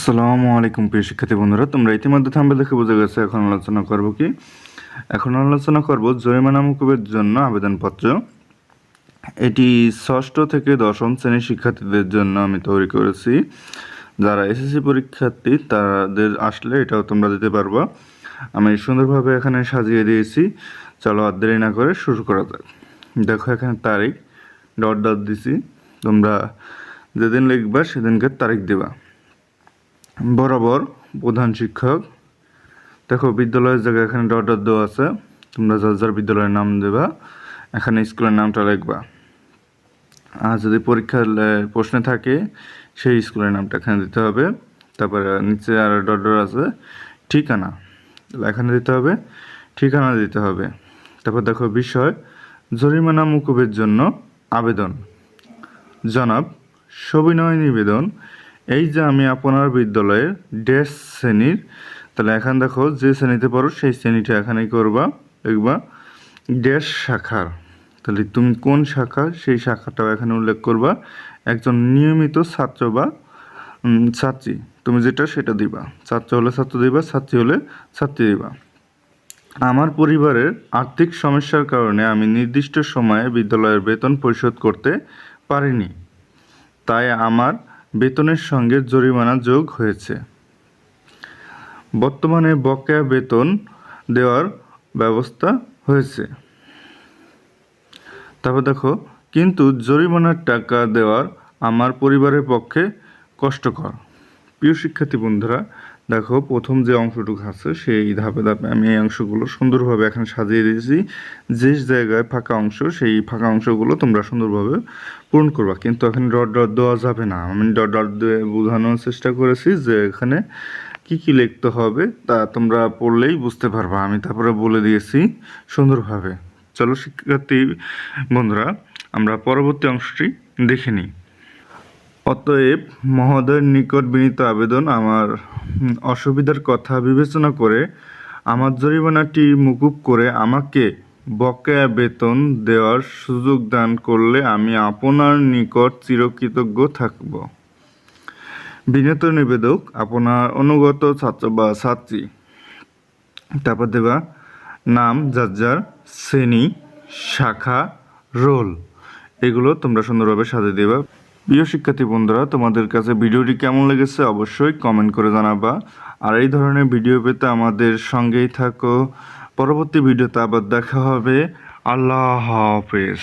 আসসালামু আলাইকুম প্রিয় শিক্ষার্থী বন্ধুরা, তোমরা ইতিমধ্যে থাম্বনেল দেখে বুঝে গেছো এখন আলোচনা করব কি। এখন আলোচনা করব জরিমানা মুকুবের জন্য আবেদনপত্র। এটি ষষ্ঠ থেকে দশম শ্রেণীর শিক্ষার্থীদের জন্য আমি তৈরি করেছি। যারা এসএসসি পরীক্ষার্থী তাদের আসলে এটাও তোমরা দিতে পারবা। আমি সুন্দরভাবে এখানে সাজিয়ে দিয়েছি। চলো আর দেরি না করে শুরু করা যাক। দেখো এখানে তারিখ ডট ডট দিছি, তোমরা যেদিন লিখবা সেদিনকার তারিখ দিবা। বরাবর প্রধান শিক্ষক, দেখো বিদ্যালয়ের জায়গায় এখানে ডট ডট দেওয়া আছে, তোমরা যার যার বিদ্যালয়ের নাম দেবা, এখানে স্কুলের নামটা লিখবা। আর যদি পরীক্ষার প্রশ্নে থাকে সেই স্কুলের নামটা এখানে দিতে হবে। তারপরে নিচে আর ডট ডট আছে ঠিকানা, এখানে দিতে হবে, ঠিকানা দিতে হবে। তারপর দেখো বিষয় জরিমানা মুকুবের জন্য আবেদন। জনাব সবিনয় নিবেদন, এই যে আমি আপনার বিদ্যালয়ের ড্যাশ শ্রেণীর, তাহলে এখানে দেখো যে শ্রেণীতে পড়ো সেই শ্রেণীটা এখানেই করবা, লিখবা ড্যাশ শাখার, তাহলে তুমি কোন শাখা সেই শাখাটাও এখানে উল্লেখ করবা। একজন নিয়মিত ছাত্র বা ছাত্রী, তুমি যেটা সেটা দিবা, ছাত্র হলে ছাত্র দিবা, ছাত্রী হলে ছাত্রী দিবা। আমার পরিবারের আর্থিক সমস্যার কারণে আমি নির্দিষ্ট সময়ে বিদ্যালয়ের বেতন পরিশোধ করতে পারিনি, তাই আমার বেতনের সঙ্গে জরিমানা যোগ হয়েছে। বর্তমানে বকেয়া বেতন দেওয়ার ব্যবস্থা হয়েছে। তারপর দেখো কিন্তু জরিমানার টাকা দেওয়ার আমার পরিবারের পক্ষে কষ্টকর। প্রিয় শিক্ষার্থী বন্ধুরা, দেখো প্রথম যে অংশটুকু আছে সেই ধাপে ধাপে আমি এই অংশগুলো সুন্দরভাবে এখানে সাজিয়ে দিয়েছি। যে জায়গায় ফাঁকা অংশ সেই ফাঁকা অংশগুলো তোমরা সুন্দরভাবে পূরণ করবা, কিন্তু এখানে ডট ডট দেওয়া যাবে না। আমি ডট ডট দিয়ে বোঝানোর চেষ্টা করেছি যে এখানে কি কি লিখতে হবে তা তোমরা পড়লেই বুঝতে পারবা, আমি তারপরে বলে দিয়েছি সুন্দরভাবে। চলো শিক্ষার্থী বন্ধুরা, আমরা পরবর্তী অংশটি দেখে নিই। অতএব মহোদয়ের নিকট বিনীত আবেদন, আমার অসুবিধার কথা বিবেচনা করে আমার জরিমানাটি মুকুব করে আমাকে বকেয়া বেতন দেওয়ার সুযোগ দান করলে আমি আপনার নিকট চিরকৃতজ্ঞ থাকব। বিনীত নিবেদক, আপনার অনুগত ছাত্র বা ছাত্রী। তারপর দেবা নাম, যার যার শ্রেণী, শাখা, রোল, এগুলো তোমরা সুন্দরভাবে সাজিয়ে দেবা। প্রিয় শিক্ষার্থী বন্ধুরা, তোমাদের কাছে ভিডিওটি কেমন লেগেছে অবশ্যই কমেন্ট করে জানাবা। আর এই ধরনের ভিডিও পেতে আমাদের সঙ্গেই থাকো। পরবর্তী ভিডিওতে আবার দেখা হবে। আল্লাহ হাফেজ।